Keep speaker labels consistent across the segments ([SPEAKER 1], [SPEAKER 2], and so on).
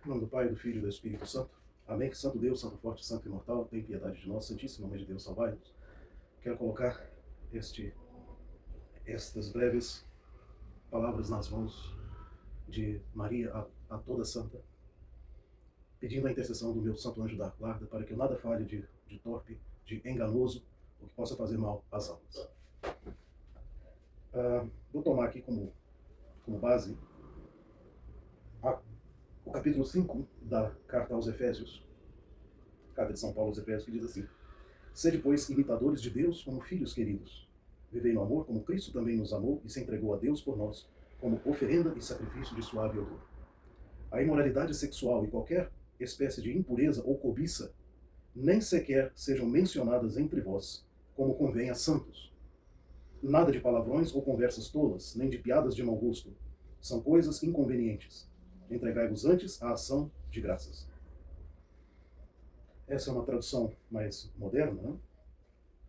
[SPEAKER 1] Em nome do Pai, do Filho e do Espírito Santo. Amém. Que Santo Deus, Santo Forte, Santo Imortal, tem piedade de nós. Santíssima Mãe de Deus, salvai-nos. Quero colocar estas breves palavras nas mãos de Maria, a toda santa, pedindo a intercessão do meu santo anjo da guarda, para que eu nada falhe de torpe, de enganoso, o que possa fazer mal às almas. Vou tomar aqui como base o capítulo 5 da carta aos Efésios, carta de São Paulo aos Efésios, que diz assim: Sede, pois, imitadores de Deus como filhos queridos. Vivei no amor como Cristo também nos amou e se entregou a Deus por nós, como oferenda e sacrifício de suave odor. A imoralidade sexual e qualquer espécie de impureza ou cobiça nem sequer sejam mencionadas entre vós, como convém a santos. Nada de palavrões ou conversas tolas, nem de piadas de mau gosto. São coisas inconvenientes. Entregai-vos antes à ação de graças. Essa é uma tradução mais moderna, né?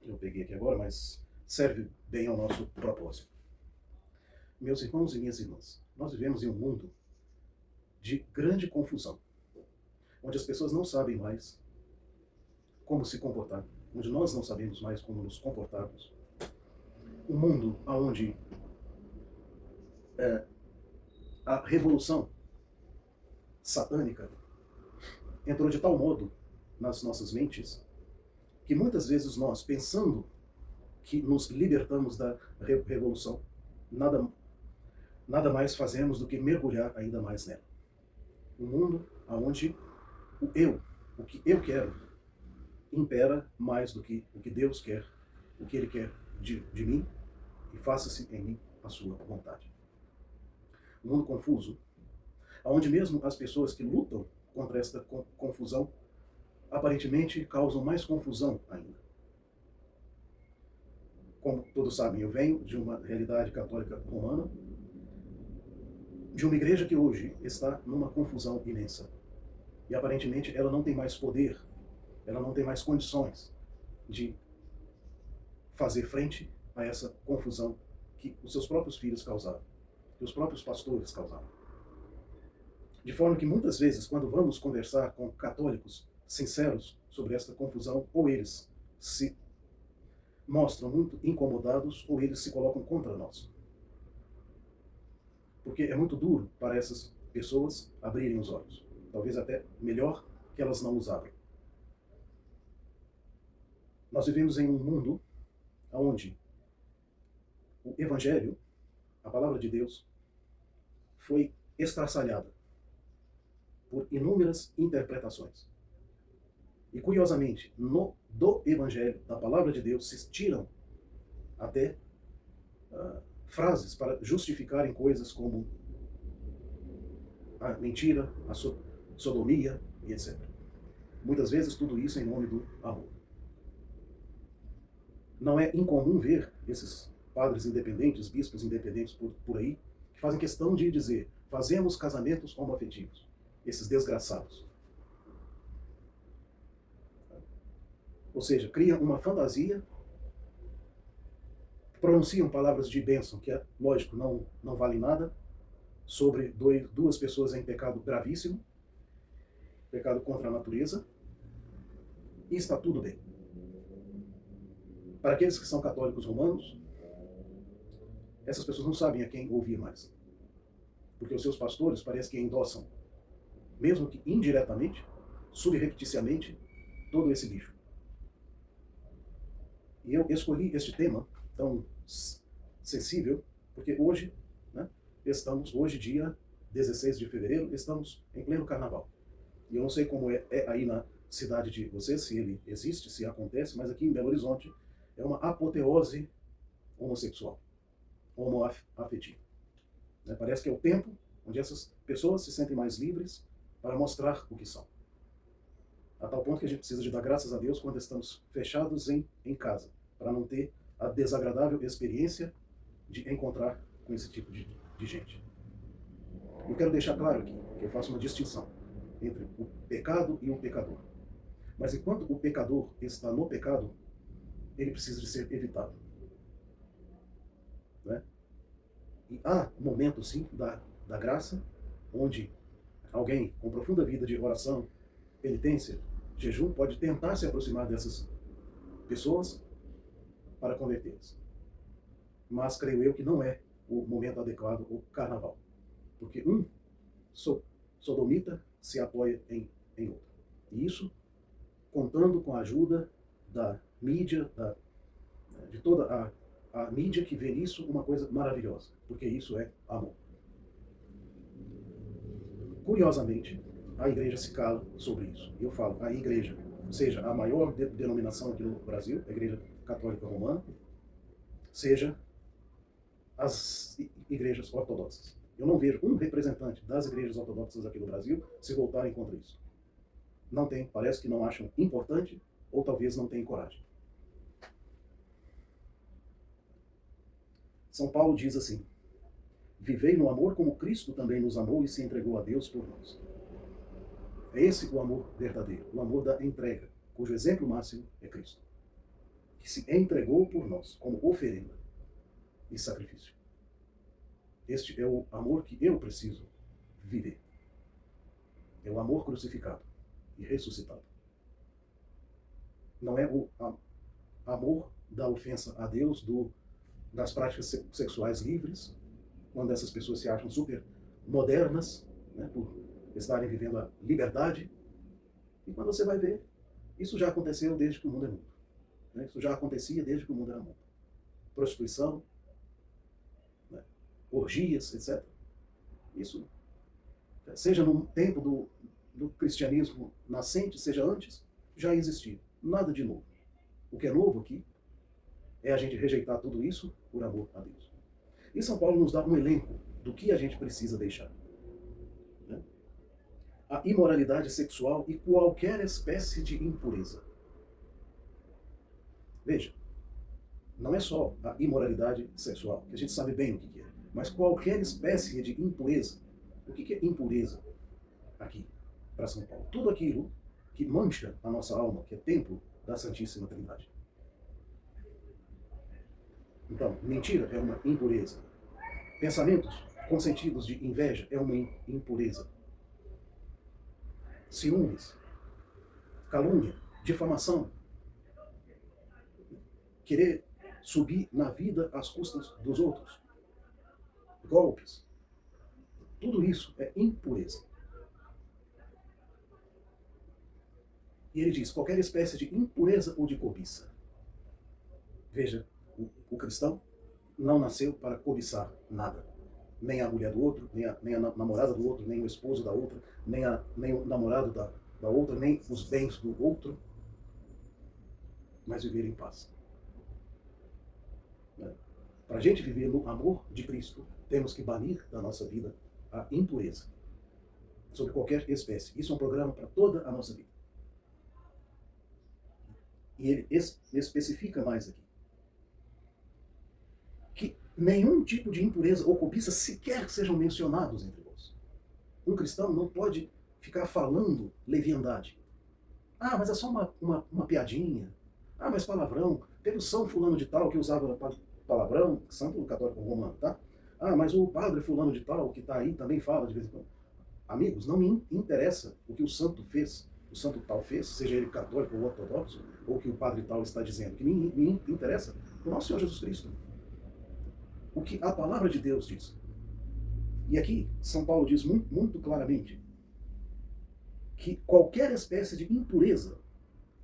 [SPEAKER 1] Eu peguei aqui agora, mas serve bem ao nosso propósito. Meus irmãos e minhas irmãs, nós vivemos em um mundo de grande confusão, onde as pessoas não sabem mais como se comportar, onde nós não sabemos mais como nos comportarmos. Um mundo onde a revolução satânica entrou de tal modo nas nossas mentes que muitas vezes nós, pensando que nos libertamos da revolução, nada mais fazemos do que mergulhar ainda mais nela. Um mundo onde o que eu quero, impera mais do que o que Deus quer, o que Ele quer de mim, e faça-se em mim a sua vontade. Um mundo confuso, onde mesmo as pessoas que lutam contra esta confusão aparentemente causam mais confusão ainda. Como todos sabem, eu venho de uma realidade católica romana, de uma igreja que hoje está numa confusão imensa. E aparentemente ela não tem mais poder, ela não tem mais condições de fazer frente a essa confusão que os seus próprios filhos causaram, que os próprios pastores causaram. De forma que muitas vezes, quando vamos conversar com católicos sinceros sobre esta confusão, ou eles se mostram muito incomodados, ou eles se colocam contra nós. Porque é muito duro para essas pessoas abrirem os olhos. Talvez até melhor que elas não os abram. Nós vivemos em um mundo onde o Evangelho, a palavra de Deus, foi estraçalhada por inúmeras interpretações. E, curiosamente, do Evangelho, da palavra de Deus, se tiram até frases para justificarem coisas como a mentira, a sodomia e etc. Muitas vezes tudo isso em nome do amor. Não é incomum ver esses padres independentes, bispos independentes por aí, que fazem questão de dizer: fazemos casamentos homoafetivos. Esses desgraçados. Ou seja, criam uma fantasia, pronunciam palavras de bênção, que é lógico, não vale nada, sobre duas pessoas em pecado gravíssimo, pecado contra a natureza, e está tudo bem. Para aqueles que são católicos romanos, essas pessoas não sabem a quem ouvir mais. Porque os seus pastores parece que endossam, mesmo que indiretamente, subrepticiamente, todo esse lixo. E eu escolhi este tema tão sensível, porque hoje, hoje, dia 16 de fevereiro, estamos em pleno carnaval. E eu não sei como é aí na cidade de vocês, se ele existe, se acontece, mas aqui em Belo Horizonte é uma apoteose homossexual, homoafetiva. Parece que é o tempo onde essas pessoas se sentem mais livres para mostrar o que são. A tal ponto que a gente precisa de dar graças a Deus quando estamos fechados em casa, para não ter a desagradável experiência de encontrar com esse tipo de gente. Eu quero deixar claro aqui que eu faço uma distinção entre o pecado e o pecador. Mas enquanto o pecador está no pecado, ele precisa de ser evitado. E há momentos, sim, da graça, onde alguém com profunda vida de oração, penitência, jejum, pode tentar se aproximar dessas pessoas para convertê-las. Mas creio eu que não é o momento adequado o carnaval. Porque sodomita se apoia em outro. E isso contando com a ajuda da mídia, de toda a mídia que vê nisso uma coisa maravilhosa. Porque isso é amor. Curiosamente, a igreja se cala sobre isso. E eu falo, a igreja, seja a maior denominação aqui no Brasil, a Igreja Católica Romana, seja as igrejas ortodoxas. Eu não vejo um representante das igrejas ortodoxas aqui no Brasil se voltarem contra isso. Não tem, parece que não acham importante, ou talvez não tenham coragem. São Paulo diz assim: vivei no amor como Cristo também nos amou e se entregou a Deus por nós. É esse o amor verdadeiro, o amor da entrega, cujo exemplo máximo é Cristo, que se entregou por nós como oferenda e sacrifício. Este é o amor que eu preciso viver. É o amor crucificado e ressuscitado. Não é o amor da ofensa a Deus, das práticas sexuais livres, quando essas pessoas se acham super modernas, né, por estarem vivendo a liberdade. E quando você vai ver, isso já aconteceu desde que o mundo é mundo. Né? Isso já acontecia desde que o mundo era mundo. Prostituição, né, orgias, etc. Isso, seja no tempo do cristianismo nascente, seja antes, já existia. Nada de novo. O que é novo aqui é a gente rejeitar tudo isso por amor a Deus. E São Paulo nos dá um elenco do que a gente precisa deixar. Né? A imoralidade sexual e qualquer espécie de impureza. Veja, não é só a imoralidade sexual, que a gente sabe bem o que é, mas qualquer espécie de impureza. O que é impureza aqui, para São Paulo? Tudo aquilo que mancha a nossa alma, que é templo da Santíssima Trindade. Então, mentira é uma impureza. Pensamentos consentidos de inveja é uma impureza. Ciúmes, calúnia, difamação, querer subir na vida às custas dos outros, golpes, tudo isso é impureza. E ele diz, qualquer espécie de impureza ou de cobiça. Veja, o cristão não nasceu para cobiçar nada. Nem a mulher do outro, nem a namorada do outro, nem o esposo da outra, nem o namorado da outra, nem os bens do outro, mas viver em paz. Para a gente viver no amor de Cristo, temos que banir da nossa vida a impureza, sobre qualquer espécie. Isso é um programa para toda a nossa vida. E ele especifica mais aqui que nenhum tipo de impureza ou cobiça sequer sejam mencionados entre vós. Um cristão não pode ficar falando leviandade. Ah, mas é só uma piadinha. Ah, mas palavrão. Teve o São fulano de tal que usava palavrão, santo católico romano, tá? Ah, mas o padre fulano de tal que está aí também fala de vez em quando. Amigos, não me interessa o que o santo fez, o santo tal fez, seja ele católico ou ortodoxo, ou o que o padre tal está dizendo. O que me interessa o nosso Senhor Jesus Cristo. O que a palavra de Deus diz. E aqui, São Paulo diz muito, muito claramente que qualquer espécie de impureza,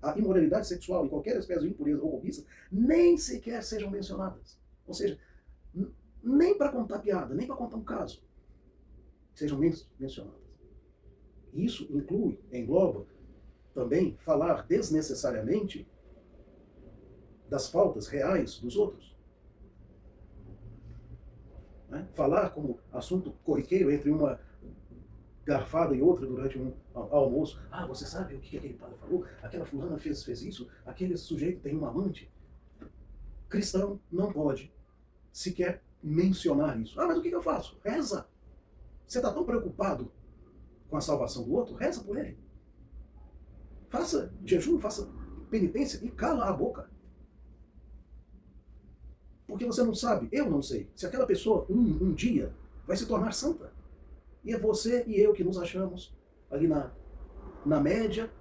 [SPEAKER 1] a imoralidade sexual e qualquer espécie de impureza ou cobiça, nem sequer sejam mencionadas. Ou seja, nem para contar piada, nem para contar um caso, sejam mencionadas. Isso engloba também falar desnecessariamente das faltas reais dos outros. Né? Falar como assunto corriqueiro entre uma garfada e outra durante um almoço. Ah, você sabe o que aquele padre falou? Aquela fulana fez isso? Aquele sujeito tem um amante? Cristão não pode sequer mencionar isso. Ah, mas o que eu faço? Reza. Você está tão preocupado com a salvação do outro? Reza por ele. Faça jejum, faça penitência e cala a boca. Porque você não sabe, eu não sei, se aquela pessoa um dia vai se tornar santa. E é você e eu que nos achamos ali na média,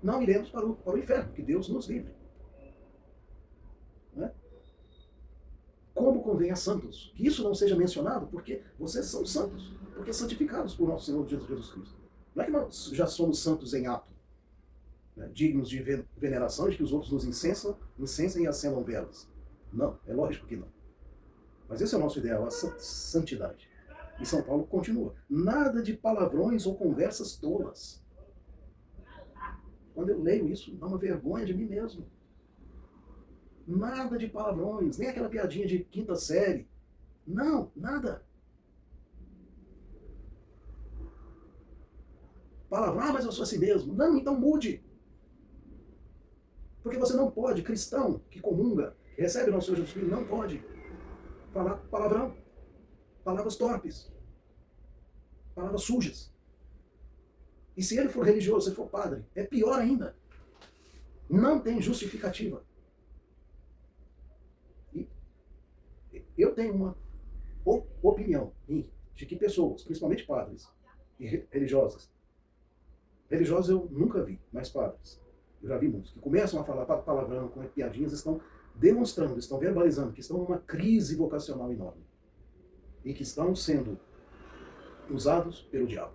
[SPEAKER 1] não iremos para o inferno, que Deus nos livre. Né? Como convém a santos. Que isso não seja mencionado, porque vocês são santos, porque santificados por nosso Senhor Jesus Cristo. Não é que nós já somos santos em ato, né, dignos de veneração, de que os outros nos incensem e acendam velas. Não, é lógico que não. Mas esse é o nosso ideal, a santidade. E São Paulo continua. Nada de palavrões ou conversas tolas. Quando eu leio isso, dá uma vergonha de mim mesmo. Nada de palavrões, nem aquela piadinha de quinta série. Não, nada. Palavrão, mas eu sou assim mesmo. Não, então mude. Porque você não pode, cristão que comunga, que recebe o nosso Senhor Jesus Cristo, não pode falar palavrão, palavras torpes, palavras sujas. E se ele for religioso, se for padre, é pior ainda. Não tem justificativa. E eu tenho uma opinião de que pessoas, principalmente padres e religiosos eu nunca vi, mas padres, eu já vi muitos, que começam a falar palavrão, com piadinhas, estão demonstrando, estão verbalizando que estão numa crise vocacional enorme e que estão sendo usados pelo diabo.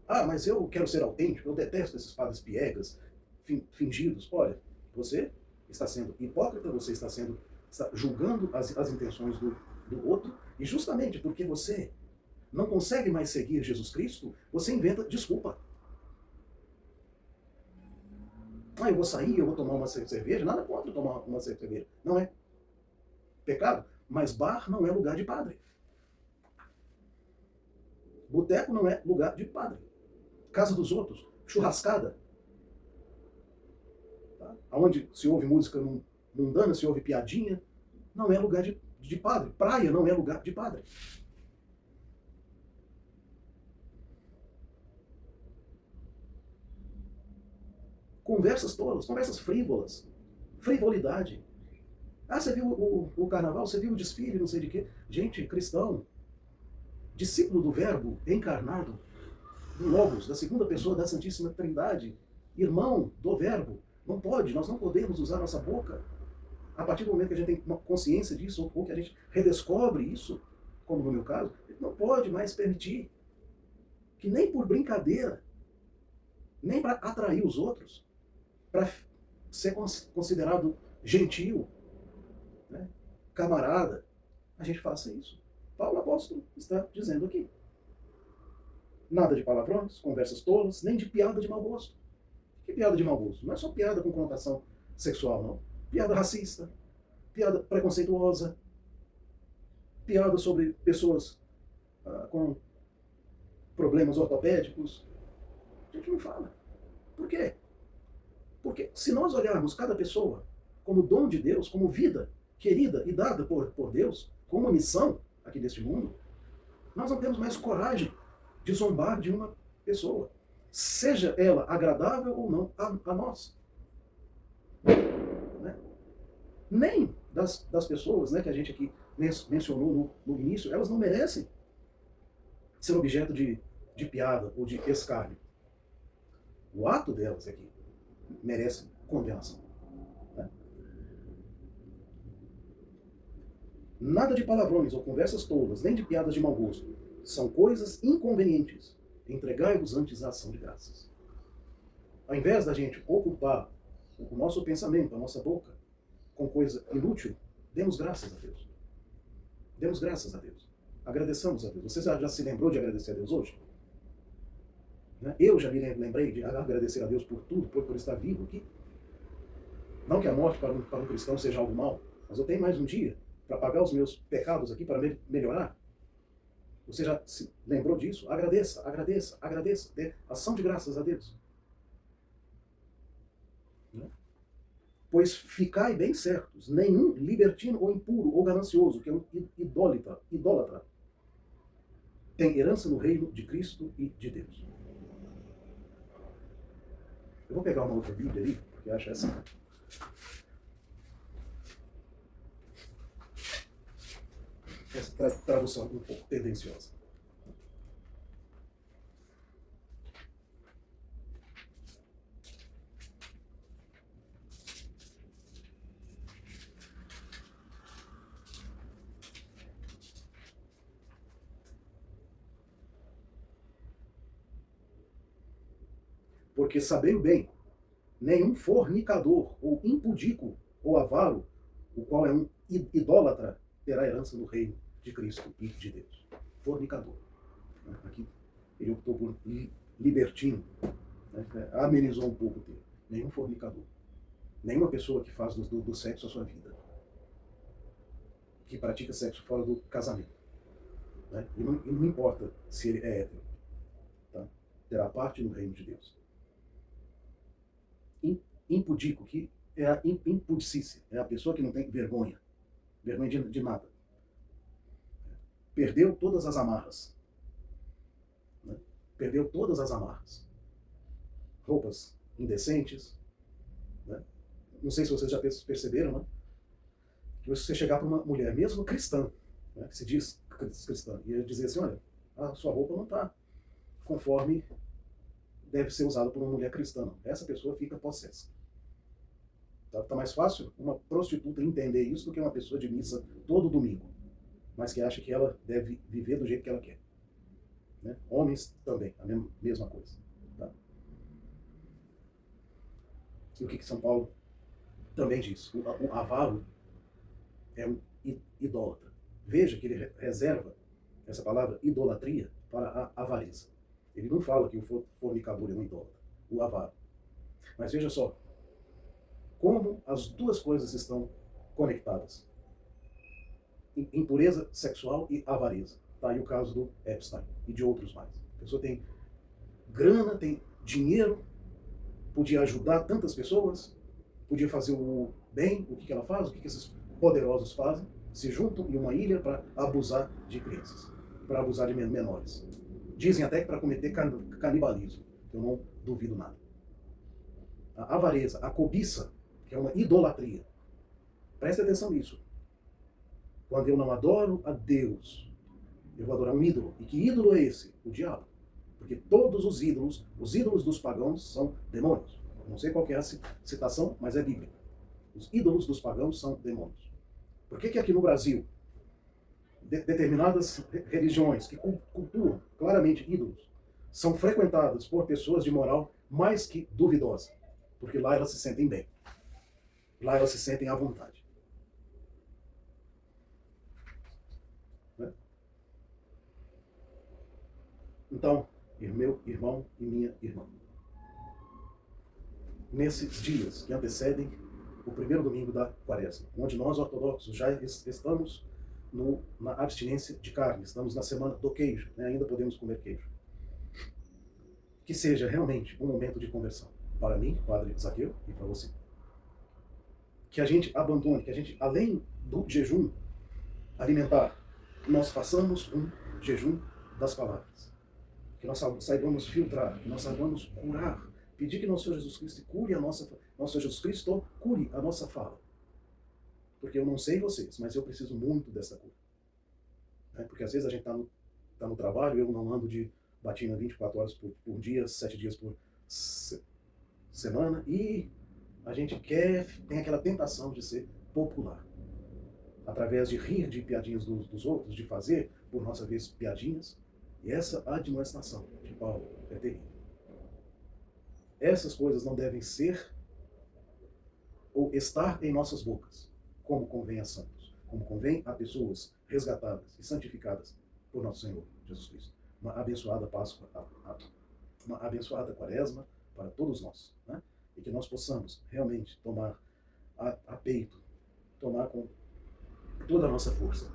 [SPEAKER 1] Ah, mas eu quero ser autêntico, eu detesto esses padres piegas, fingidos. Olha, você está sendo hipócrita, você está julgando as intenções do outro, e justamente porque você não consegue mais seguir Jesus Cristo, você inventa desculpa. Ah, eu vou sair, eu vou tomar uma cerveja. Nada contra tomar uma cerveja. Não é pecado, mas bar não é lugar de padre. Boteco não é lugar de padre. Casa dos outros, churrascada, tá? Onde se ouve música mundana, se ouve piadinha, não é lugar de padre. Praia não é lugar de padre. Conversas tolas, conversas frívolas, frivolidade. Ah, você viu o carnaval, você viu o desfile, não sei de quê. Gente, cristão, discípulo do Verbo encarnado, do Logos, da segunda pessoa da Santíssima Trindade, irmão do Verbo, não pode, nós não podemos usar nossa boca a partir do momento que a gente tem uma consciência disso, ou que a gente redescobre isso, como no meu caso, a gente não pode mais permitir que nem por brincadeira, nem para atrair os outros, para ser considerado gentil, né, camarada, a gente faça isso. Paulo apóstolo está dizendo aqui. Nada de palavrões, conversas tolas, nem de piada de mau gosto. Que piada de mau gosto? Não é só piada com conotação sexual, não. Piada racista, piada preconceituosa, piada sobre pessoas com problemas ortopédicos. A gente não fala. Por quê? Porque se nós olharmos cada pessoa como dom de Deus, como vida querida e dada por Deus, como uma missão aqui neste mundo, nós não temos mais coragem de zombar de uma pessoa, seja ela agradável ou não a nós. Né? Nem das pessoas, né, que a gente aqui mencionou no início, elas não merecem ser objeto de piada ou de escárnio. O ato delas aqui merece condenação. Né? Nada de palavrões ou conversas tolas, nem de piadas de mau gosto. São coisas inconvenientes. Entregai-vos antes à ação de graças. Ao invés da gente ocupar o nosso pensamento, a nossa boca, com coisa inútil, demos graças a Deus. Demos graças a Deus. Agradeçamos a Deus. Você já se lembrou de agradecer a Deus hoje? Eu já me lembrei de agradecer a Deus por tudo, por estar vivo aqui. Não que a morte para um cristão seja algo mal, mas eu tenho mais um dia para pagar os meus pecados aqui, para melhorar. Você já se lembrou disso? Agradeça, agradeça, agradeça. Dê ação de graças a Deus. Pois ficai bem certos, nenhum libertino ou impuro ou ganancioso, que é um idólatra, tem herança no reino de Cristo e de Deus. Eu vou pegar uma outra Bíblia ali, porque acho essa tradução um pouco tendenciosa. Porque sabei bem, nenhum fornicador, ou impudico, ou avaro, o qual é um idólatra, terá herança no reino de Cristo e de Deus. Fornicador. Aqui ele optou por libertino, né? Amenizou um pouco o termo. Nenhum fornicador. Nenhuma pessoa que faz do sexo a sua vida. Que pratica sexo fora do casamento. Né? E não importa se ele é hétero. Tá? Terá parte no reino de Deus. Impudico, que é a impudicícia. É a pessoa que não tem vergonha. Vergonha de nada. Perdeu todas as amarras. Né? Perdeu todas as amarras. Roupas indecentes. Né? Não sei se vocês já perceberam, né? Que você chegar para uma mulher, mesmo cristã, né, que se diz cristã, e dizer assim, olha, a sua roupa não está conforme deve ser usada por uma mulher cristã, não. Essa pessoa fica possessa. Tá mais fácil uma prostituta entender isso do que uma pessoa de missa todo domingo, mas que acha que ela deve viver do jeito que ela quer. Né? Homens também, a mesma coisa. Tá? E o que São Paulo também diz? O avaro é um idólatra. Veja que ele reserva essa palavra idolatria para a avareza. Ele não fala que o fornicador é um idólatra, o avaro. Mas veja só, como as duas coisas estão conectadas. Impureza sexual e avareza. Está aí o caso do Epstein e de outros mais. A pessoa tem grana, tem dinheiro, podia ajudar tantas pessoas, podia fazer o bem. O que ela faz? O que esses poderosos fazem? Se juntam em uma ilha para abusar de crianças, para abusar de menores. Dizem até que para cometer canibalismo. Eu não duvido nada. A avareza, a cobiça, que é uma idolatria. Preste atenção nisso. Quando eu não adoro a Deus, eu vou adorar um ídolo. E que ídolo é esse? O diabo. Porque todos os ídolos dos pagãos são demônios. Não sei qual é a citação, mas é bíblica. Os ídolos dos pagãos são demônios. Por que aqui no Brasil, determinadas religiões que cultuam claramente ídolos, são frequentadas por pessoas de moral mais que duvidosa? Porque lá elas se sentem bem. Lá elas se sentem à vontade. Né? Então, meu irmão e minha irmã, nesses dias que antecedem o primeiro domingo da Quaresma, onde nós ortodoxos já estamos na abstinência de carne, estamos na semana do queijo, né? Ainda podemos comer queijo. Que seja realmente um momento de conversão para mim, Padre Zaqueu, e para você. Que a gente abandone, que a gente, além do jejum alimentar, nós façamos um jejum das palavras. Que nós saibamos filtrar, que nós saibamos curar, pedir que nosso Senhor Jesus Cristo cure nosso Senhor Jesus Cristo cure a nossa fala. Porque eu não sei vocês, mas eu preciso muito dessa cura. Porque às vezes a gente tá no trabalho, eu não ando de batina 24 horas por dia, 7 dias por semana, e a gente tem aquela tentação de ser popular. Através de rir de piadinhas dos outros, de fazer, por nossa vez, piadinhas. E essa admoestação de Paulo é terrível. Essas coisas não devem ser ou estar em nossas bocas, como convém a santos, como convém a pessoas resgatadas e santificadas por nosso Senhor Jesus Cristo. Uma abençoada Páscoa, uma abençoada Quaresma para todos nós, né? E que nós possamos realmente tomar a peito, tomar com toda a nossa força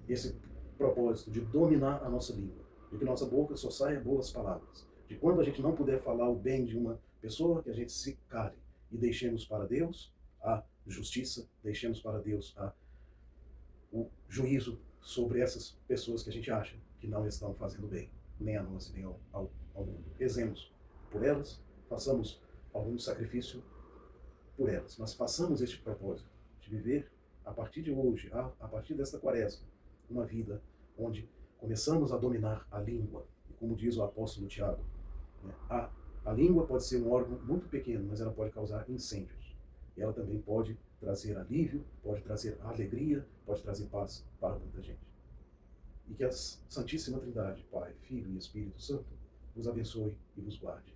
[SPEAKER 1] esse propósito de dominar a nossa língua, de que nossa boca só saia boas palavras, de quando a gente não puder falar o bem de uma pessoa, que a gente se cale e deixemos para Deus a justiça, deixemos para Deus o juízo sobre essas pessoas que a gente acha que não estão fazendo bem, nem a nós, nem ao mundo. Rezemos por elas, façamos algum sacrifício por elas, mas façamos este propósito de viver a partir de hoje, a partir desta Quaresma, uma vida onde começamos a dominar a língua. E como diz o apóstolo Tiago, né, a língua pode ser um órgão muito pequeno, mas ela pode causar incêndios. E ela também pode trazer alívio, pode trazer alegria, pode trazer paz para muita gente. E que a Santíssima Trindade, Pai, Filho e Espírito Santo, vos abençoe e vos guarde.